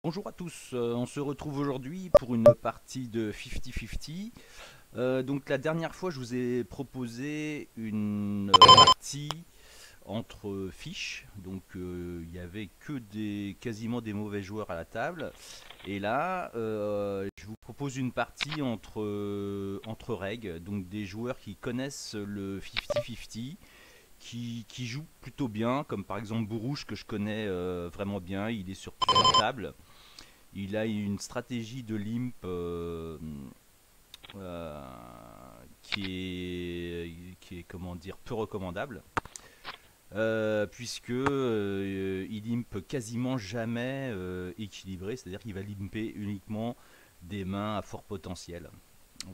Bonjour à tous, on se retrouve aujourd'hui pour une partie de 50-50. Donc la dernière fois je vous ai proposé une partie entre fiches, donc il n'y avait que quasiment des mauvais joueurs à la table. Et là je vous propose une partie entre règles, donc des joueurs qui connaissent le 50-50, qui jouent plutôt bien, comme par exemple Bourrouge que je connais vraiment bien, il est sur plusieurs tables. Il a une stratégie de limp euh, qui est comment dire peu recommandable, puisque il limp quasiment jamais équilibré, c'est-à-dire qu'il va limper uniquement des mains à fort potentiel.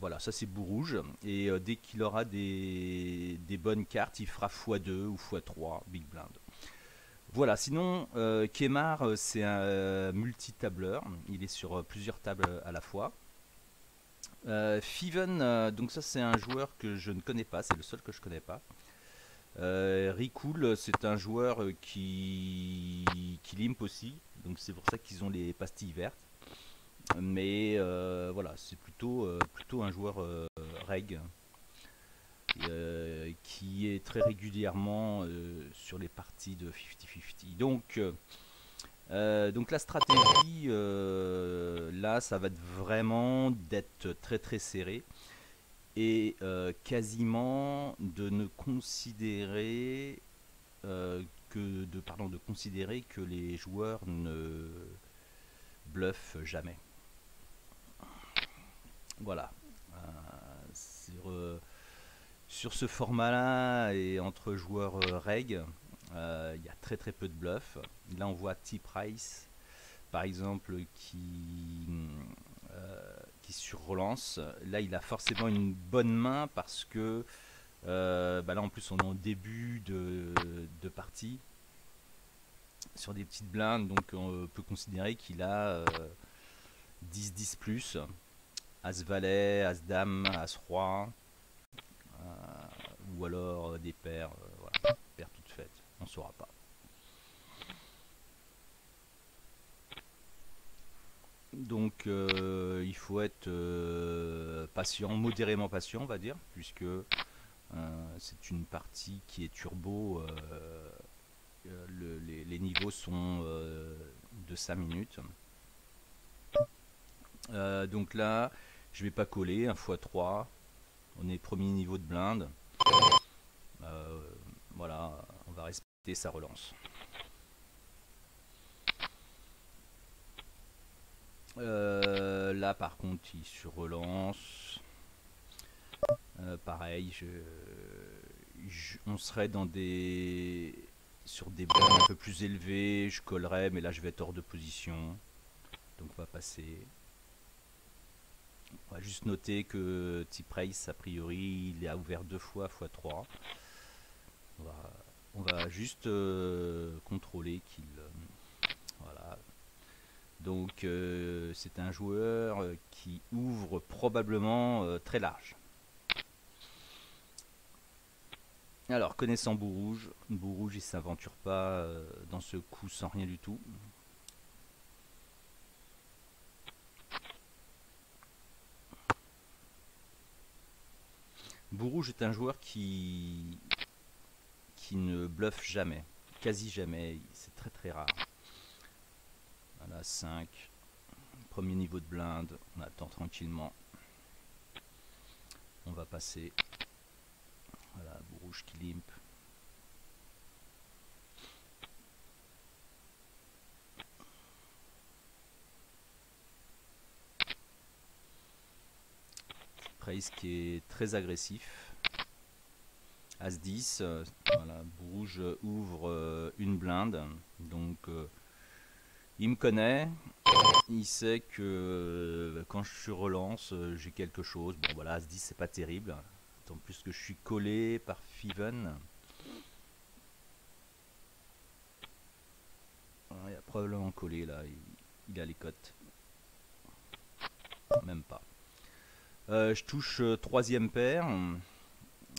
Voilà, ça c'est Bourrouge. Et dès qu'il aura des bonnes cartes, il fera x2 ou x3 Big Blind. Voilà, sinon, Kemar, c'est un multitableur. Il est sur plusieurs tables à la fois. Fiven, donc ça c'est un joueur que je ne connais pas, c'est le seul que je connais pas. Ricool, c'est un joueur qui limp aussi, donc c'est pour ça qu'ils ont les pastilles vertes. Mais voilà, c'est plutôt un joueur reg qui est très régulièrement sur les parties de 50-50. Donc la stratégie, là, ça va être vraiment d'être très très serré et quasiment de ne considérer de considérer que les joueurs ne bluffent jamais. Voilà. Sur ce format-là et entre joueurs reg, il y a très très peu de bluffs. Là, on voit T-Price, par exemple, qui surrelance. Là, il a forcément une bonne main parce que là, en plus, on est en début de partie sur des petites blindes, donc on peut considérer qu'il a 10-10 plus, As-Valet, As-Dame, As-Roi, ou alors des paires, voilà, paires toutes faites, on ne saura pas. Donc il faut être patient, modérément patient on va dire, puisque c'est une partie qui est turbo, les niveaux sont de 5 minutes. Donc là, je vais pas coller, 1x3, on est premier niveau de blinde. Voilà, on va respecter sa relance. Là par contre il se relance. Pareil, on serait sur des blindes un peu plus élevées, je collerais, mais là je vais être hors de position. Donc on va passer. On va juste noter que T-Price, a priori, il a ouvert 2 fois x3. On va juste contrôler qu'il... voilà. Donc c'est un joueur qui ouvre probablement très large. Alors, connaissant Bourrouge, il s'aventure pas dans ce coup sans rien du tout. Bourrouge est un joueur qui ne bluffe jamais, quasi jamais, c'est très très rare. Voilà, 5, premier niveau de blinde, on attend tranquillement. On va passer. Voilà, Bourrouge qui limp. Price qui est très agressif. As-10, voilà, Bourrouge ouvre une blinde, donc il me connaît, il sait que quand je relance, j'ai quelque chose. Bon voilà, As-10 c'est pas terrible, d'autant plus que je suis collé par Fiven. Il a probablement collé là, il a les cotes. Même pas. Je touche troisième paire.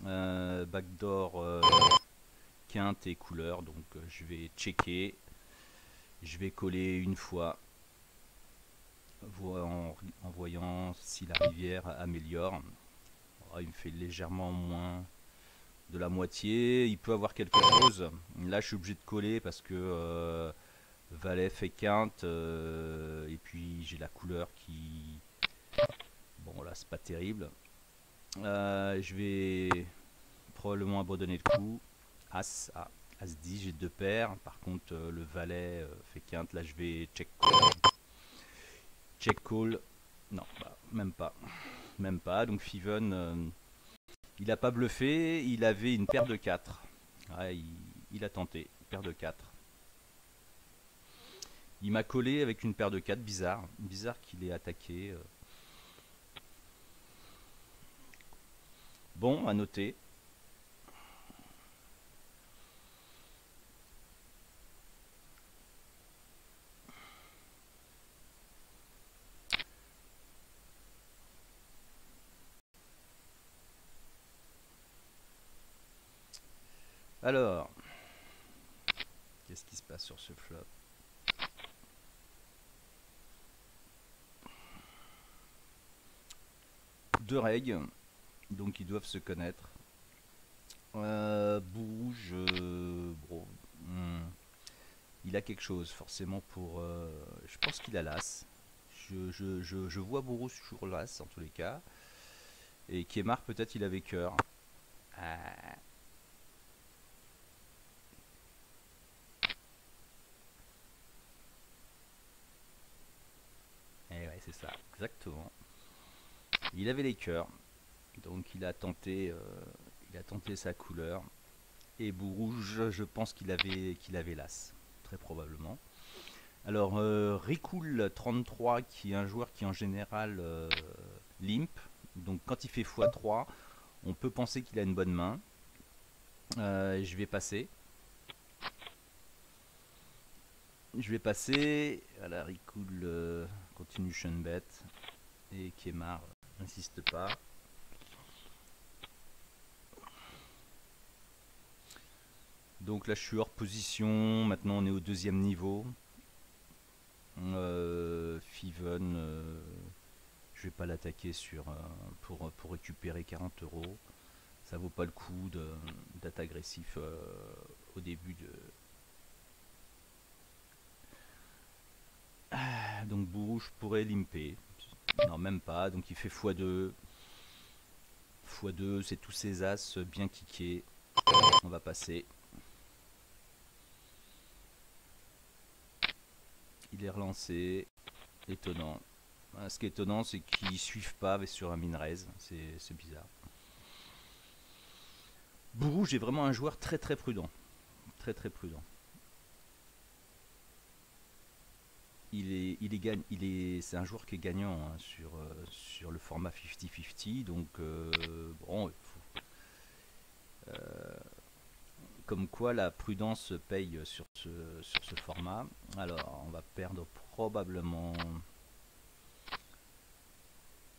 Backdoor quinte et couleur, donc je vais checker. Je vais coller une fois. en voyant si la rivière améliore. Oh, il me fait légèrement moins de la moitié. Il peut avoir quelque chose. Là, je suis obligé de coller parce que valet fait quinte. Et puis, j'ai la couleur qui... Bon, là, c'est pas terrible. Je vais probablement abandonner le coup. As, As 10, j'ai deux paires. Par contre, le valet fait quinte. Là, je vais check call. Check call. Non, bah, même pas. Même pas. Donc, Fiven, il a pas bluffé. Il avait une paire de 4. Ouais, il a tenté. Paire de 4. Il m'a collé avec une paire de 4. Bizarre. Bizarre qu'il ait attaqué. Bon, à noter. Alors, qu'est-ce qui se passe sur ce flop? Deux règles, donc ils doivent se connaître. Bouge, bon, il a quelque chose forcément pour. Je pense qu'il a l'as. Je vois Bourou sur l'as en tous les cas. Et Kemar peut-être il avait cœur. Ah. Et ouais, c'est ça, exactement. Il avait les cœurs, donc il a tenté sa couleur. Et Bourrouge, je pense qu'il avait l'as, très probablement. Alors, Ricoul 33, qui est un joueur qui en général limp. Donc quand il fait x3, on peut penser qu'il a une bonne main. Je vais passer. Je vais passer à la Ricoul Continuation Bet. Et Kemar n'insiste pas. Donc là je suis hors position. Maintenant on est au deuxième niveau. Fiven, je vais pas l'attaquer pour récupérer 40 euros. Ça vaut pas le coup d'être agressif au début de. Donc Bourou, je pourrais limper. Non, même pas. Donc il fait x2. x2, c'est tous ces as bien kickés. On va passer. Il est relancé. Étonnant. Ce qui est étonnant, c'est qu'ils suivent pas avec sur un minraise. C'est bizarre. Bourou, j'ai vraiment un joueur très très prudent. Très très prudent. C'est un joueur qui est gagnant hein, sur le format 50-50. Donc, bon, comme quoi la prudence paye sur ce format. Alors, on va perdre probablement.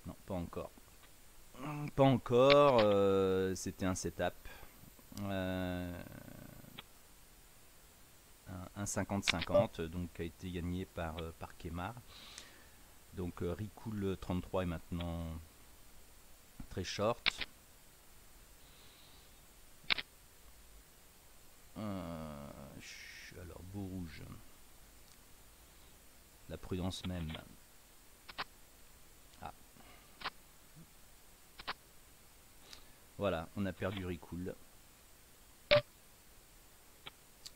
Non, pas encore. Pas encore. C'était un setup. Un 50-50, donc qui a été gagné par Kemar. Donc Ricoul 33 est maintenant très short. Alors beau rouge. La prudence même. Ah. Voilà, on a perdu Ricoul.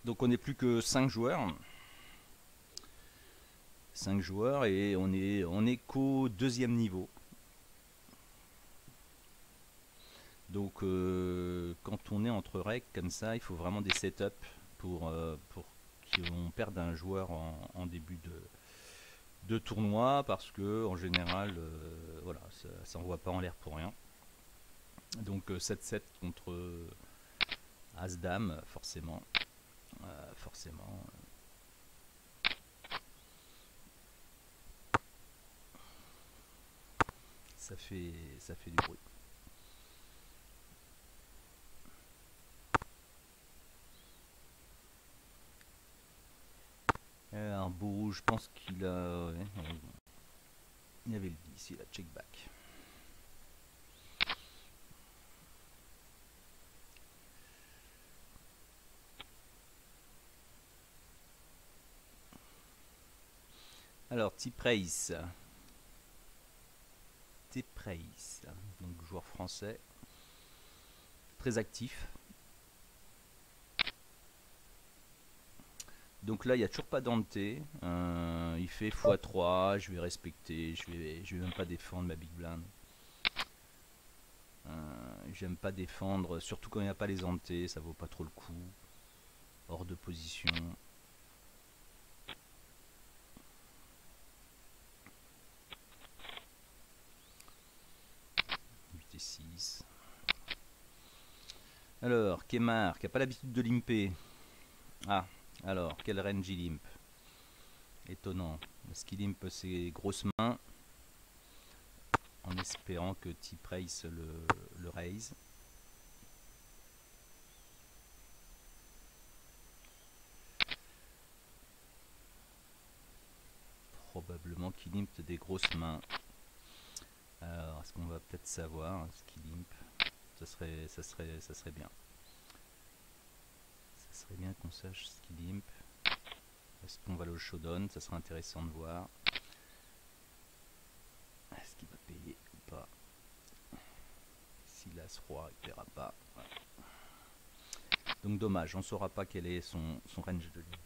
Donc on n'est plus que 5 joueurs. 5 joueurs et on est qu'au deuxième niveau. Donc quand on est entre règles comme ça, il faut vraiment des setups pour qu'on perde un joueur en début de tournoi parce que en général voilà, ça envoie pas en l'air pour rien. Donc 7-7 contre As-Dame, forcément. Forcément. Ça fait du bruit. Un beau, je pense qu'il a. Ouais, Il y avait le 10, il a check back. Alors, T-Price, donc joueur français, très actif. Donc là, il n'y a toujours pas Dante. Il fait x3, je vais respecter, je vais même pas défendre ma big blind. J'aime pas défendre, surtout quand il n'y a pas les hantés, ça vaut pas trop le coup. Hors de position. 8 et 6. Alors, Kemar, qui n'a pas l'habitude de limper. Ah, alors, quel range il limp? Étonnant. Est-ce qu'il limp ses grosses mains en espérant que T-Price le raise? Probablement qu'il limp des grosses mains. Alors, est-ce qu'on va peut-être savoir ce qu'il limp? Ça serait bien. Ça serait bien qu'on sache ce qu'il limp. Est-ce qu'on va le showdown? Ça serait intéressant de voir. Est-ce qu'il va payer ou pas? S'il a ce roi, il ne paiera pas. Voilà. Donc dommage, on ne saura pas quel est son range de limp.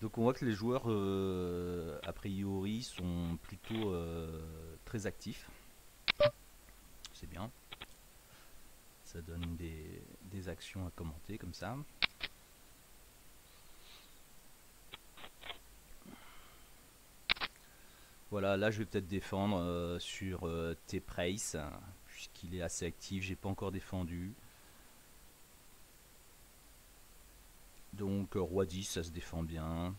Donc on voit que les joueurs a priori sont plutôt très actifs. C'est bien. Ça donne des actions à commenter comme ça. Voilà, là je vais peut-être défendre sur T-Price, puisqu'il est assez actif, j'ai pas encore défendu. Donc roi 10, ça se défend bien.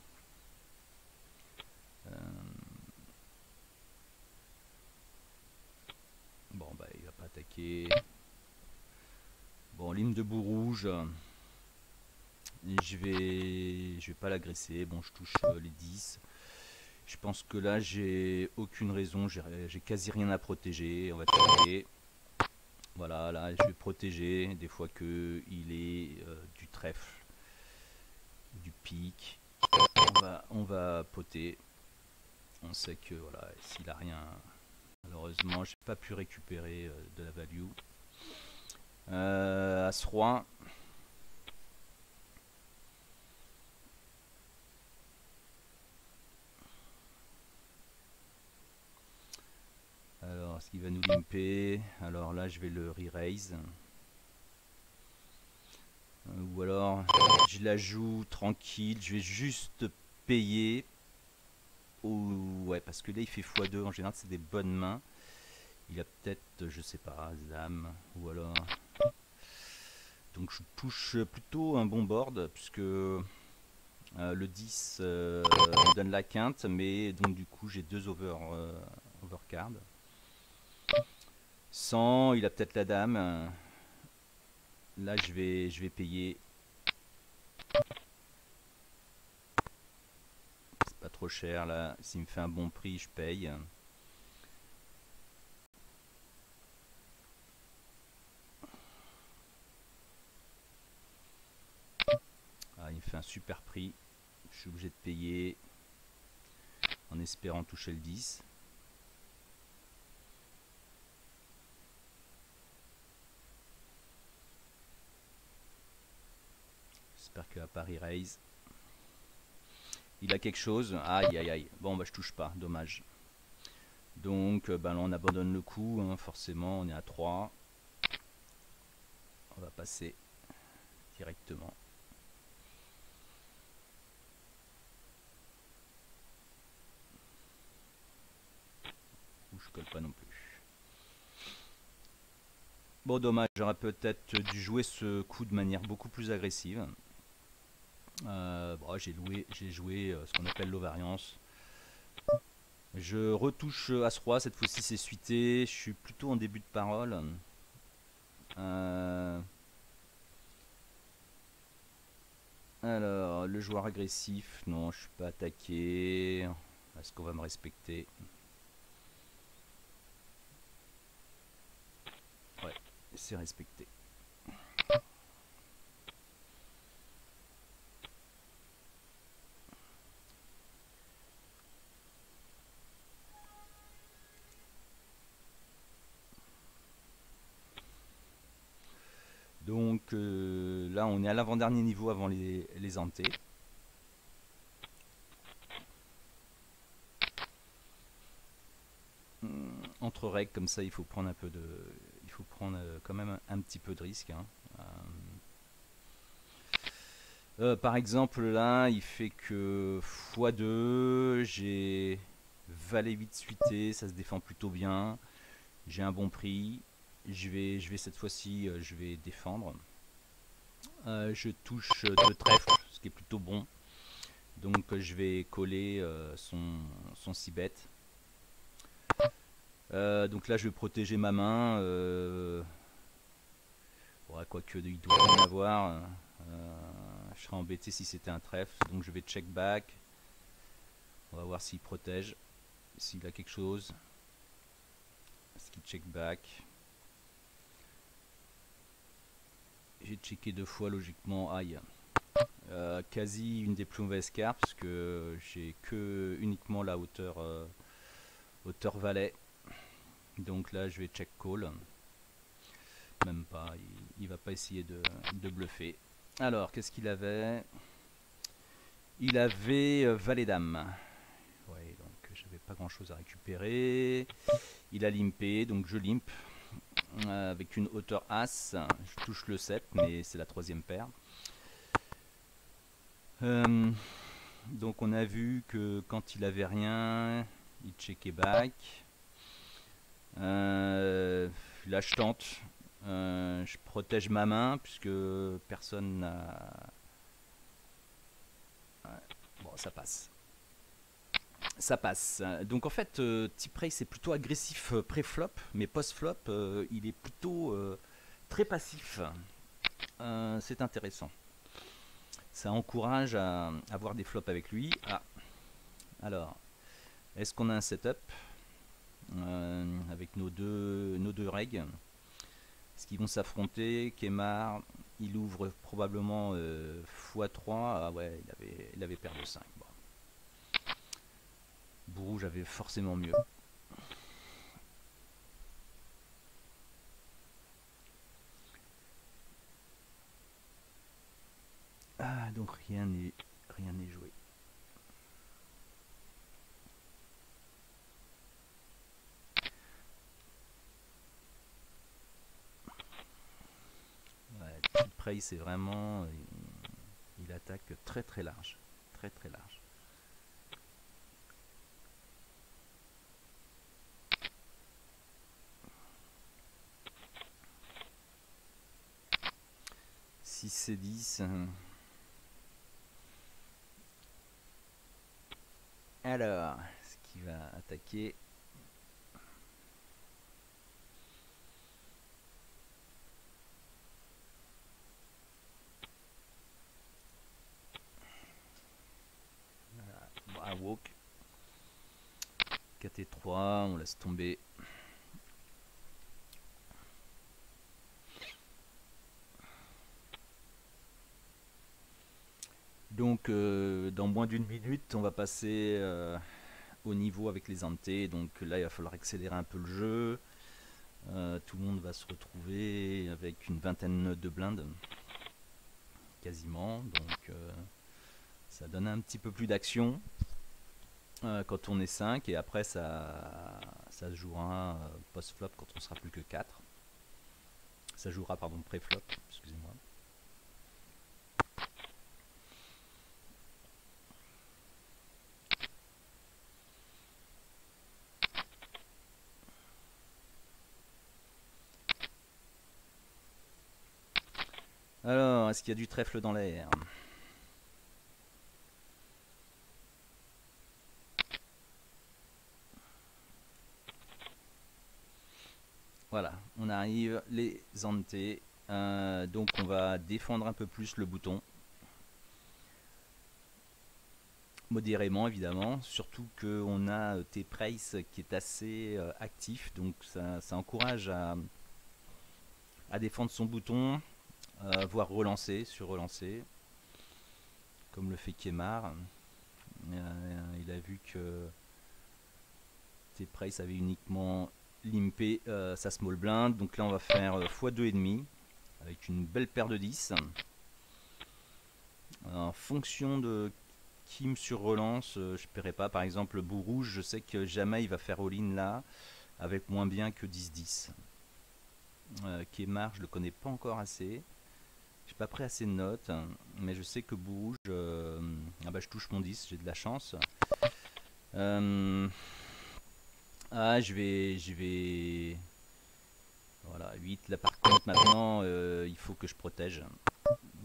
Bon bah il va pas attaquer. Bon, l'hymne de bout rouge. Je vais pas l'agresser. Bon, je touche les 10. Je pense que là j'ai aucune raison, j'ai quasi rien à protéger. On va taper. Voilà, là je vais protéger des fois que il est du trèfle, du pic. On va poter. On sait que voilà, s'il a rien, malheureusement, j'ai pas pu récupérer de la value. As-Roi. Alors, est-ce qu'il va nous limper? Alors là, je vais le re-raise. Ou alors, je la joue tranquille. Je vais juste payer. Ou ouais, parce que là, il fait x2. En général, c'est des bonnes mains. Il a peut-être, je sais pas, Dame. Ou alors... Donc, je touche plutôt un bon board. Puisque le 10 me donne la quinte. Mais donc, du coup, j'ai deux overcards. 100, il a peut-être la dame. Là, je vais payer. C'est pas trop cher là. S'il me fait un bon prix, je paye. Ah, il me fait un super prix. Je suis obligé de payer en espérant toucher le 10. J'espère qu'à Paris raise. Il a quelque chose. Aïe aïe aïe. Bon bah je touche pas. Dommage. Donc ben, là on abandonne le coup. Hein, forcément on est à 3. On va passer directement. Ou je colle pas non plus. Bon dommage. J'aurais peut-être dû jouer ce coup de manière beaucoup plus agressive. Bon, j'ai joué ce qu'on appelle l'ovariance. Je retouche As-Roi, cette fois-ci c'est suité, je suis plutôt en début de parole. Alors, le joueur agressif, non, je suis pas attaqué. Est-ce qu'on va me respecter? Ouais, c'est respecté. Donc là, on est à l'avant-dernier niveau avant les antés. Entre règles comme ça, il faut prendre un peu de, il faut prendre quand même un petit peu de risque. Hein. Par exemple, là, il fait que x2, j'ai valet 8 suité, ça se défend plutôt bien. J'ai un bon prix. Je vais cette fois-ci, je vais défendre. Je touche de trèfle, ce qui est plutôt bon. Donc je vais coller son 6 bêtes. Donc là je vais protéger ma main. Ouais, quoique il doit rien avoir. Je serais embêté si c'était un trèfle. Donc je vais check back. On va voir s'il protège. S'il a quelque chose. Est-ce qu'il check back? J'ai checké 2 fois logiquement. Aïe. Quasi une des plus mauvaises cartes parce que j'ai que uniquement la hauteur hauteur valet. Donc là je vais check call. Même pas, il va pas essayer de bluffer. Alors qu'est-ce qu'il avait? Il avait valet dame. Ouais, donc j'avais pas grand chose à récupérer. Il a limpé, donc je limp avec une hauteur as. Je touche le 7, mais c'est la troisième paire. Donc on a vu que quand il avait rien, il checkait back. Là je tente. Je protège ma main puisque personne n'a... Ouais, bon, ça passe. Ça passe. Donc en fait, Tip Race c'est plutôt agressif pré-flop, mais post-flop, il est plutôt très passif. C'est intéressant. Ça encourage à avoir des flops avec lui. Ah. Alors, est-ce qu'on a un setup avec nos deux règles? Est-ce qu'ils vont s'affronter? Kemar, il ouvre probablement x3. Ah ouais, il avait paire de 5. Bon. Bourou, j'avais forcément mieux. Ah, donc rien n'est joué. Ouais, Tip Race c'est vraiment... il attaque très très large. Très très large. C'est 10. Alors, ce qui va attaquer. Voilà. Bon, un walk. 4 et 3, on laisse tomber. Donc dans moins d'une minute, on va passer au niveau avec les antés. Donc là, il va falloir accélérer un peu le jeu. Tout le monde va se retrouver avec une vingtaine de blindes, quasiment. Donc ça donne un petit peu plus d'action quand on est 5. Et après, ça se jouera post-flop quand on sera plus que 4. Ça jouera, pardon, pré-flop, excusez-moi. Alors, est-ce qu'il y a du trèfle dans l'air? Voilà, on arrive, les ante. Donc on va défendre un peu plus le bouton. Modérément évidemment, surtout qu'on a T-Price qui est assez actif, donc ça encourage à défendre son bouton, voire relancer, sur relancer, comme le fait Kemar. Il a vu que T-Price avait uniquement limpé sa small blind, donc là on va faire x2,5 avec une belle paire de 10. En fonction de Kim sur relance, je paierai pas. Par exemple, le bout rouge, je sais que jamais il va faire all-in là, avec moins bien que 10-10. Kemar, je le connais pas encore assez. J'ai pas pris assez de notes, mais je sais que bout rouge, ah bah je touche mon 10, j'ai de la chance. Je vais. Voilà, 8. Là par contre, maintenant, il faut que je protège.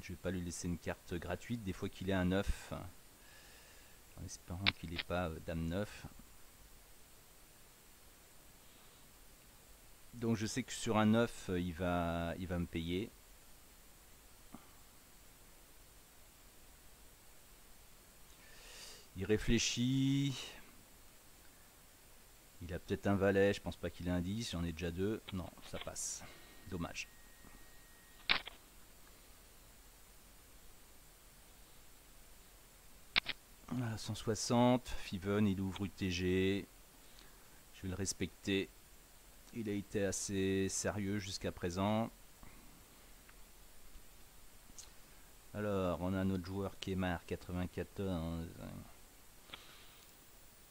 Je vais pas lui laisser une carte gratuite. Des fois qu'il ait un 9. En espérant qu'il n'ait pas dame 9. Donc je sais que sur un 9, il va me payer. Il réfléchit. Il a peut-être un valet, je pense pas qu'il ait un 10, j'en ai déjà 2. Non, ça passe. Dommage. Voilà, 160. Fiven, il ouvre UTG. Je vais le respecter. Il a été assez sérieux jusqu'à présent. Alors, on a notre joueur Kemar, 94.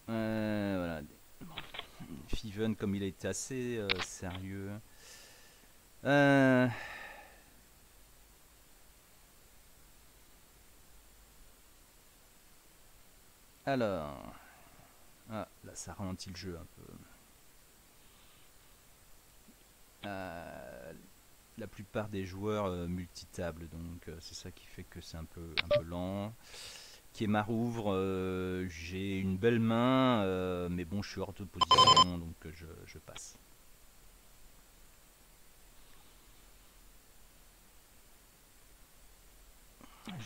Voilà. Fiven, comme il a été assez sérieux. Alors. Ah, là, ça ralentit le jeu un peu. La plupart des joueurs multitable, donc c'est ça qui fait que c'est un peu lent. Kemar ouvre, j'ai une belle main, mais bon, je suis hors de position, donc je passe.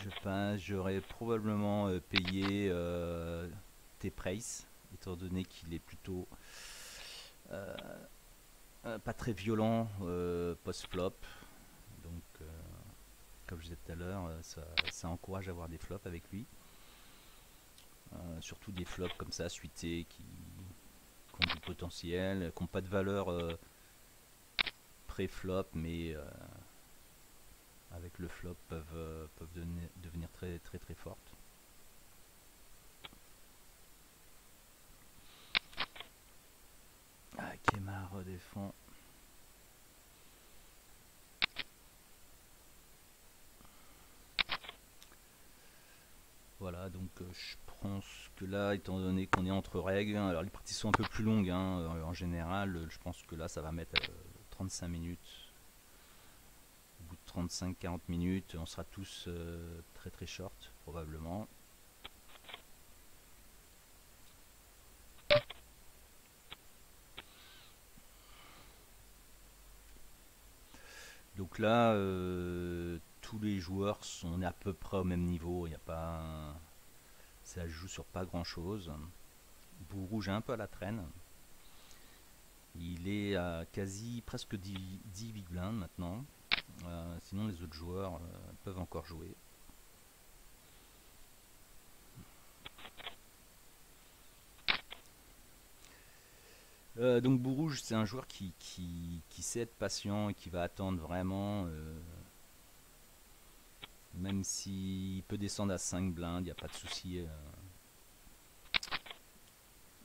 Je passe, j'aurais probablement payé T-Price, étant donné qu'il est plutôt pas très violent post-flop. Donc, comme je disais tout à l'heure, ça encourage à avoir des flops avec lui. Surtout des flops comme ça, suités, qui ont du potentiel, qui n'ont pas de valeur pré-flop, mais avec le flop peuvent devenir très très très fortes. Ah, Kemar défend. Voilà, donc je pense que là, étant donné qu'on est entre règles, alors les parties sont un peu plus longues, hein, en général, je pense que là, ça va mettre 35 minutes. Au bout de 35-40 minutes, on sera tous très très short, probablement. Donc là, tous les joueurs sont à peu près au même niveau. Il n'y a pas, ça joue sur pas grand chose. Bout rouge est un peu à la traîne. Il est à quasi presque 10 big blinds maintenant. Sinon les autres joueurs peuvent encore jouer. Donc Bout rouge, c'est un joueur qui sait être patient et qui va attendre vraiment. Même s'il peut descendre à 5 blindes, il n'y a pas de souci.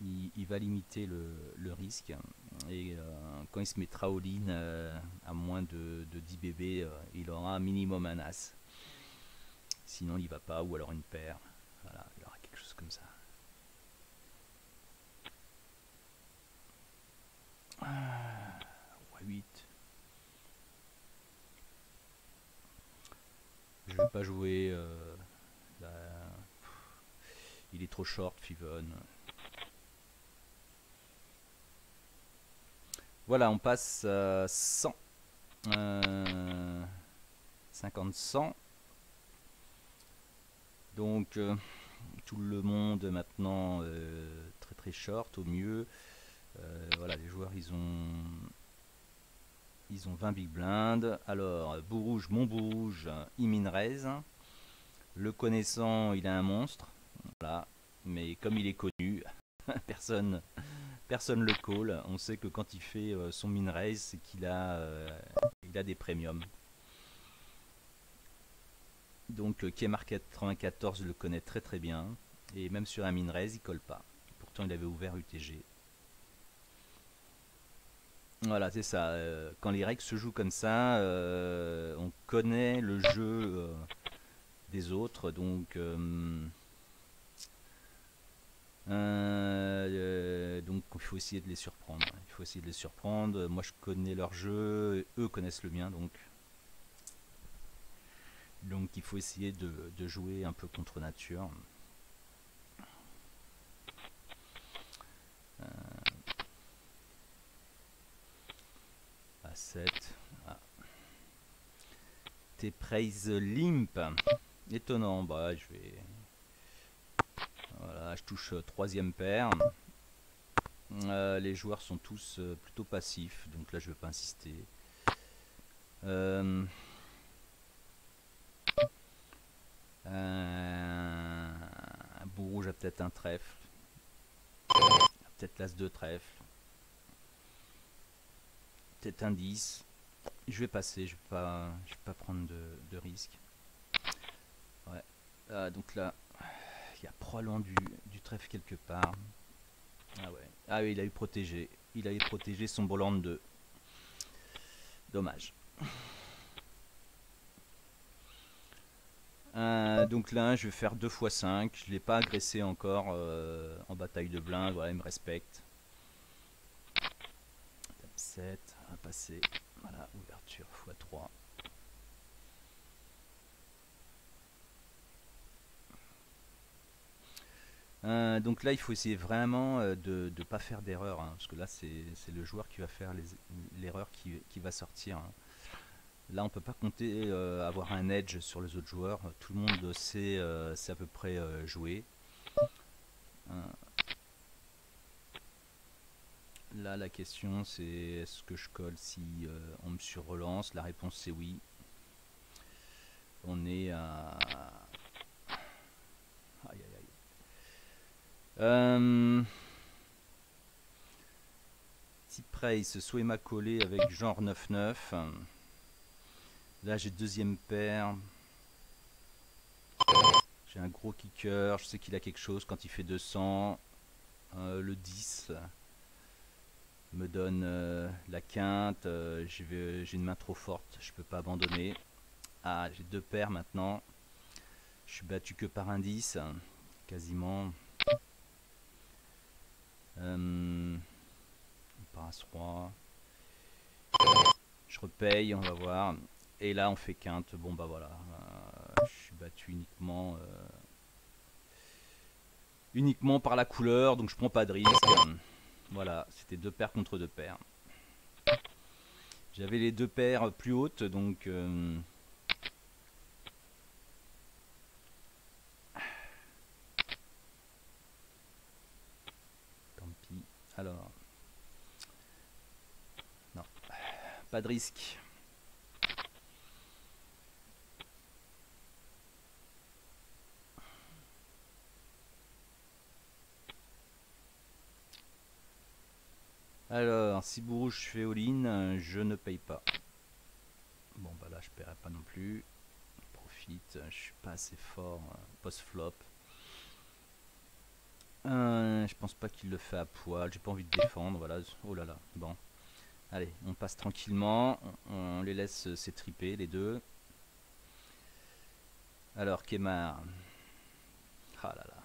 Il va limiter le risque. Et quand il se mettra all-in à moins de 10 bébés, il aura un minimum un as. Sinon, il va pas, ou alors une paire. Voilà, il aura quelque chose comme ça. Roi 8. Je vais pas jouer. Là, il est trop short, Fiven. Voilà, on passe à 100. 50-100. Donc tout le monde maintenant très très short au mieux. Voilà, les joueurs ils ont 20 big blinds. Alors Bourrouge, mon Bourrouge, il mine raise. Le connaissant, il a un monstre. Voilà. Mais comme il est connu, personne personne le call. On sait que quand il fait son min raise, c'est il a des premiums. Donc Kemar 94 le connaît très très bien. Et même sur un min raise, il colle pas. Pourtant, il avait ouvert UTG. Voilà, c'est ça. Quand les règles se jouent comme ça, on connaît le jeu des autres. Donc il faut essayer de les surprendre. Il faut essayer de les surprendre. Moi, je connais leur jeu, eux connaissent le mien, donc il faut essayer de jouer un peu contre nature. À 7. Ah. T'es praise limp. Étonnant. Bah, je vais. Voilà, je touche troisième paire. Les joueurs sont tous plutôt passifs, donc là je vais pas insister. Un bout rouge a peut-être un trèfle. Peut-être l'as de trèfle. Peut-être un 10. Je vais passer, je vais pas prendre de risque. Ouais. Donc là, il y a probablement du trèfle quelque part. Ah ouais. Ah oui, il a eu protégé. Il a eu protégé son Boland 2. Dommage. Donc là, je vais faire 2 x 5. Je ne l'ai pas agressé encore en bataille de blind. Voilà, il me respecte. Tape 7. On va passer. Voilà, ouverture x 3. Donc là, il faut essayer vraiment de ne pas faire d'erreur. Hein, parce que là, c'est le joueur qui va faire l'erreur qui va sortir. Hein. Là, on peut pas compter avoir un edge sur les autres joueurs. Tout le monde sait à peu près jouer. Là, la question, c'est est-ce que je colle si on me surrelance? La réponse, c'est oui. On est à... Aïe, aïe, aïe. Type race, soit il m'a collé avec genre 9-9. Là, j'ai deuxième paire. J'ai un gros kicker. Je sais qu'il a quelque chose quand il fait 200. Le 10 me donne la quinte. J'ai une main trop forte. Je peux pas abandonner. Ah, j'ai deux paires maintenant. Je suis battu que par un 10. Quasiment. On part à ce roi. Je repaye, on va voir. Et là, on fait quinte. Bon, bah voilà. Je suis battu uniquement par la couleur, donc je prends pas de risque. Voilà, c'était deux paires contre deux paires. J'avais les deux paires plus hautes, donc tant pis. Alors, non, pas de risque. Alors, si bourrouge je fais all-in, je ne paye pas. Bon, bah là, je paierai pas non plus. Profite, je suis pas assez fort post-flop. Je pense pas qu'il le fait à poil. J'ai pas envie de défendre. Voilà. Oh là là. Bon. Allez, on passe tranquillement. On les laisse s'étriper, les deux. Alors, Kemar. Ah là là.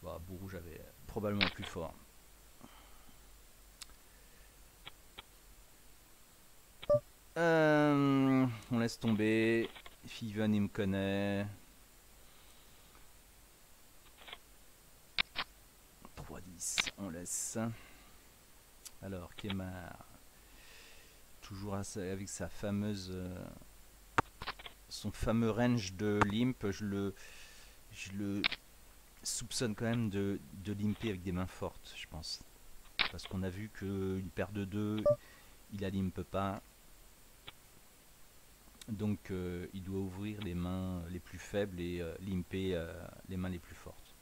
Bon, Bourrouge avait probablement plus fort. On laisse tomber. Fiven, il me connaît. 3-10, on laisse. Alors, Kemar, toujours avec sa fameuse, son fameux range de limp, je le soupçonne quand même de limper avec des mains fortes, je pense. Parce qu'on a vu qu'une paire de 2, il la limpe pas. Donc il doit ouvrir les mains les plus faibles et limper les mains les plus fortes.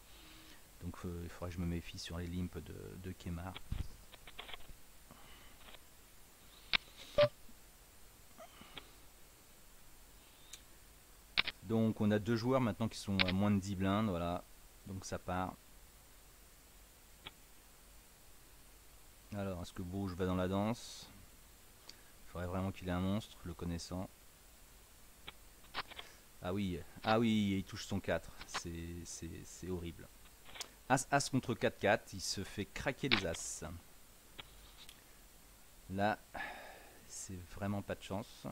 Donc il faudra que je me méfie sur les limps de Kemar. Donc on a 2 joueurs maintenant qui sont à moins de 10 blindes, voilà. Donc ça part. Alors, est-ce que Bourge va dans la danse? Il faudrait vraiment qu'il ait un monstre, le connaissant. Ah oui, il touche son 4. C'est horrible. As contre 4-4, il se fait craquer les As. Là, c'est vraiment pas de chance.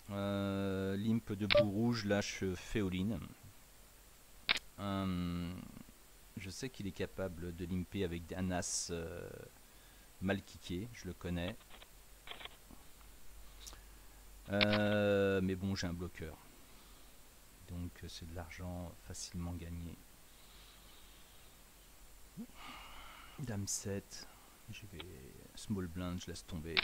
Limp de bout rouge, là je fais all-in. Je sais qu'il est capable de limper avec un As mal kické, je le connais. Mais bon, j'ai un bloqueur. Donc c'est de l'argent facilement gagné. Dame 7. Je vais small blind, je laisse tomber.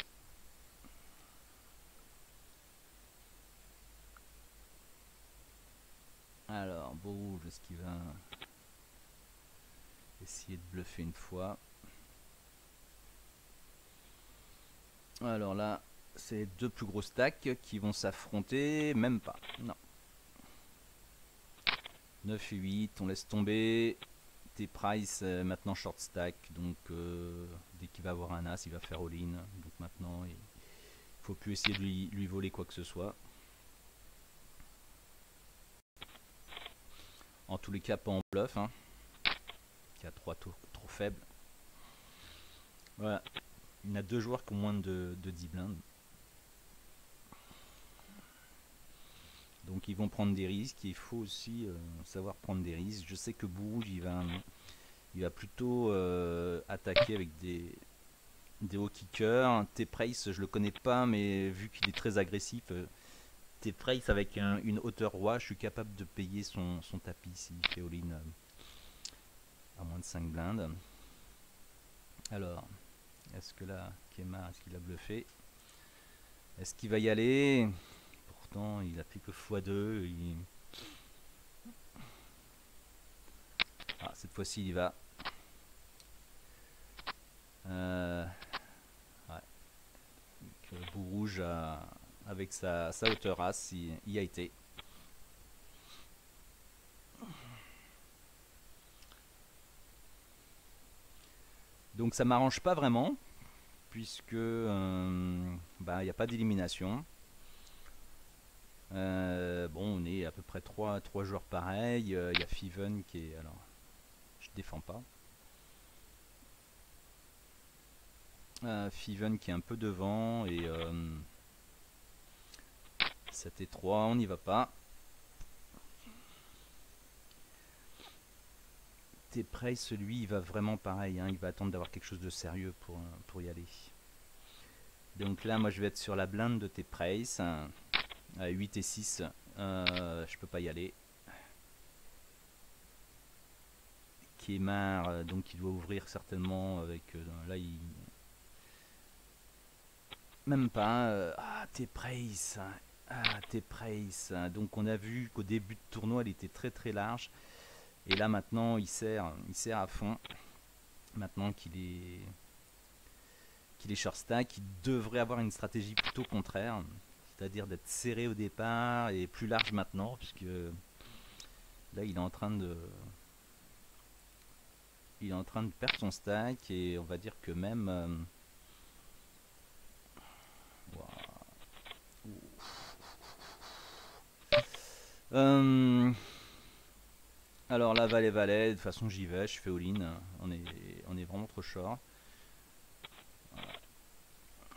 Alors, beau rouge, est-ce qu'il va essayer de bluffer une fois? Alors là, c'est 2 plus gros stacks qui vont s'affronter. Même pas, non. 9 et 8, on laisse tomber. T-Price maintenant short stack, donc dès qu'il va avoir un as, il va faire all-in. Donc maintenant, il faut plus essayer de lui voler quoi que ce soit. En tous les cas, pas en bluff, hein, qui a 3 tours trop faibles. Voilà, il y a 2 joueurs qui ont moins de 10 blindes. Donc ils vont prendre des risques, il faut aussi savoir prendre des risques. Je sais que Bourouge, il va plutôt attaquer avec des hauts kickers. T-Price, je le connais pas, mais vu qu'il est très agressif, T-Price avec une hauteur roi, je suis capable de payer son tapis s'il fait all-in à moins de 5 blindes. Alors, est-ce que là, Kemar, est-ce qu'il a bluffé? Est-ce qu'il va y aller? Pourtant, il a fait que x2. Ah, cette fois-ci, il y va. Ouais. Bout rouge avec sa hauteur as, il y a été. Donc ça m'arrange pas vraiment, puisque bah, il n'y a pas d'élimination. Bon, on est à peu près 3 joueurs pareils. Il y a Fiven qui est... Alors, je défends pas. Fiven qui est un peu devant et 7 et 3, on n'y va pas. T-Price, lui, il va vraiment pareil, hein, il va attendre d'avoir quelque chose de sérieux pour y aller. Donc là, moi, je vais être sur la blinde de T-Price. À 8 et 6, je peux pas y aller. Kemar, donc il doit ouvrir certainement avec... là, il... Même pas. T-Price. T-Price. Donc on a vu qu'au début de tournoi, elle était très très large. Et là maintenant, il sert à fond. Maintenant qu'il est short stack, il devrait avoir une stratégie plutôt contraire. C'est-à-dire d'être serré au départ et plus large maintenant. Puisque là, il est en train de... Il est en train de perdre son stack. Et on va dire que même... Alors là, valet, de toute façon j'y vais, je fais all-in. On est vraiment trop short. Voilà.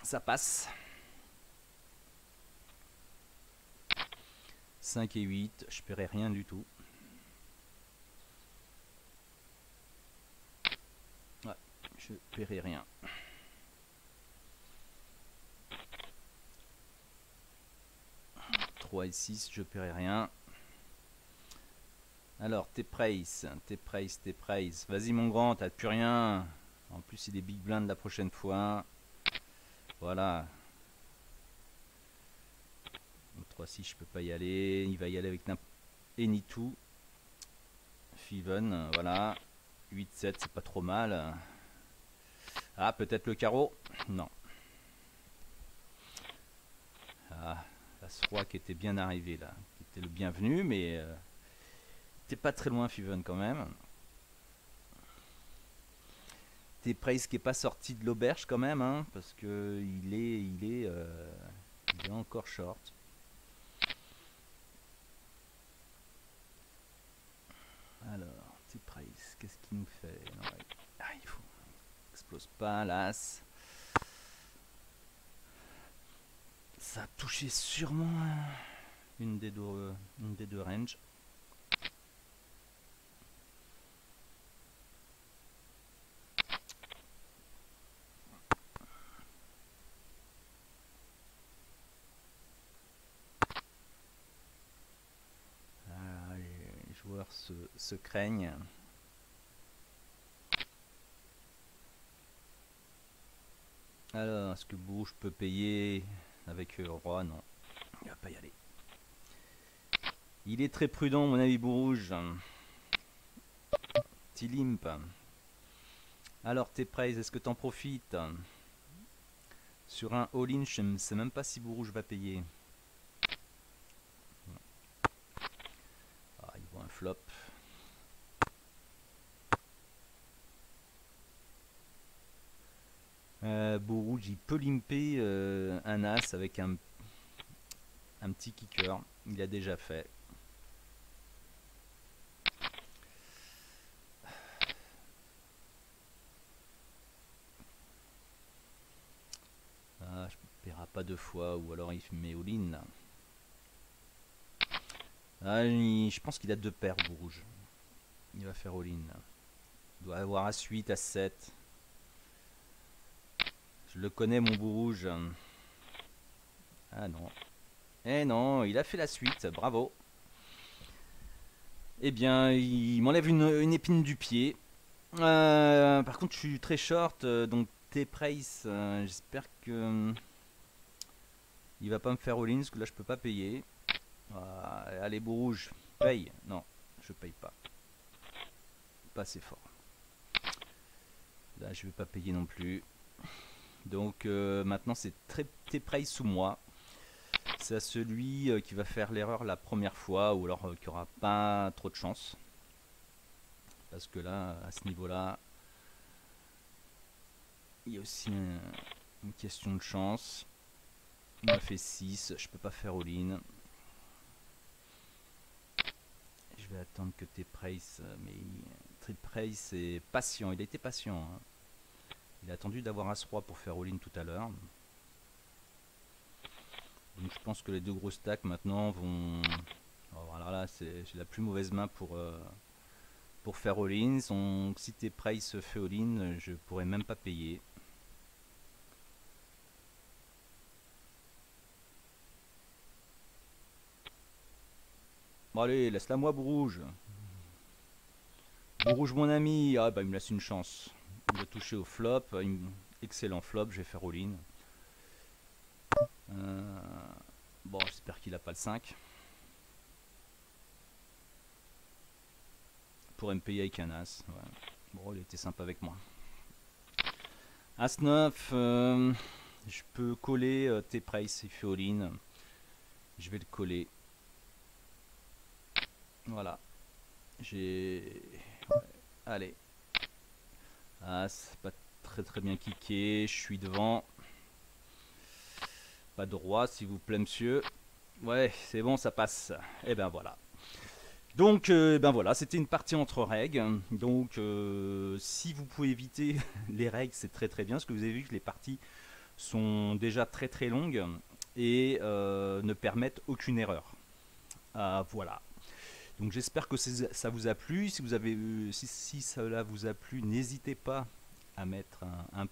Ça passe. 5 et 8, je paierai rien du tout. Ouais, je paierai rien. Et 6, je paierai rien. Alors, tes price. Vas-y mon grand, t'as plus rien. En plus, il est big blind la prochaine fois. Voilà. 3-6, je peux pas y aller. Il va y aller avec Anytoo. Fiven, voilà. 8-7, c'est pas trop mal. Ah, peut-être le carreau. Non. Ah, l'As-Roi qui était bien arrivé là. Qui était le bienvenu, mais t'es pas très loin, Fiven, quand même. T'es Price qui est pas sorti de l'auberge quand même, hein, parce que il est encore short. Alors, T-Price, qu'est-ce qu'il nous fait? Non, ouais. Ah, il faut. Explose pas, l'As. Ça a touché sûrement une des deux ranges. Ah, les joueurs se craignent. Alors, est-ce que Bourges peut payer avec Roi? Non, il va pas y aller. Il est très prudent, mon ami Bourrouge. T-Limp. Alors, tes prices, est-ce que t'en profites? Sur un all-in, je ne sais même pas si Bourrouge va payer. Ah, il voit un flop. Bourrouge, il peut limper un as avec un petit kicker. Il a déjà fait. Ah, je ne paierai pas deux fois, ou alors il met all-in. Ah, je pense qu'il a deux paires, Bourrouge. Il va faire all-in. Il doit avoir As-8, As-7. Je le connais, mon Bourrouge. Ah non. Eh non, il a fait la suite, bravo. Eh bien, il m'enlève une épine du pied. Par contre, je suis très short, donc T-Price, j'espère que il va pas me faire all-in, parce que là je peux pas payer. Allez, Bourrouge, paye. Non, je paye pas. Pas assez fort. Là, je vais pas payer non plus. Donc maintenant, c'est T-Price sous moi. C'est à celui qui va faire l'erreur la première fois, ou alors qui aura pas trop de chance. Parce que là, à ce niveau-là, il y a aussi une question de chance. Il m'a fait 6, je peux pas faire all-in. Je vais attendre que T-Price, mais T-Price est patient, il a été patient. Hein. Il a attendu d'avoir As-Roi pour faire all-in tout à l'heure. Donc je pense que les deux gros stacks maintenant vont... Oh, alors là, j'ai la plus mauvaise main pour faire all-in. Si T-Price fait all-in, je pourrais même pas payer. Bon allez, laisse-la moi, Bourrouge. Bourrouge, mon ami. Ah bah il me laisse une chance. Il va toucher au flop. Excellent flop, je vais faire all-in. Bon, j'espère qu'il a pas le 5. Il pourrait me payer avec un As. Ouais. Bon, il était sympa avec moi. As-9. Je peux coller T-Price, il fait all-in. Je vais le coller. Voilà. J'ai... Ouais. Allez. As, pas très bien kické. Je suis devant. Pas de roi, s'il vous plaît, monsieur. Ouais, c'est bon, ça passe. Et ben voilà. Donc, ben voilà, c'était une partie entre règles. Donc, si vous pouvez éviter les règles, c'est très bien. Parce que vous avez vu que les parties sont déjà très longues et ne permettent aucune erreur. Voilà. Donc, j'espère que ça vous a plu. Si cela vous a plu, n'hésitez pas à mettre un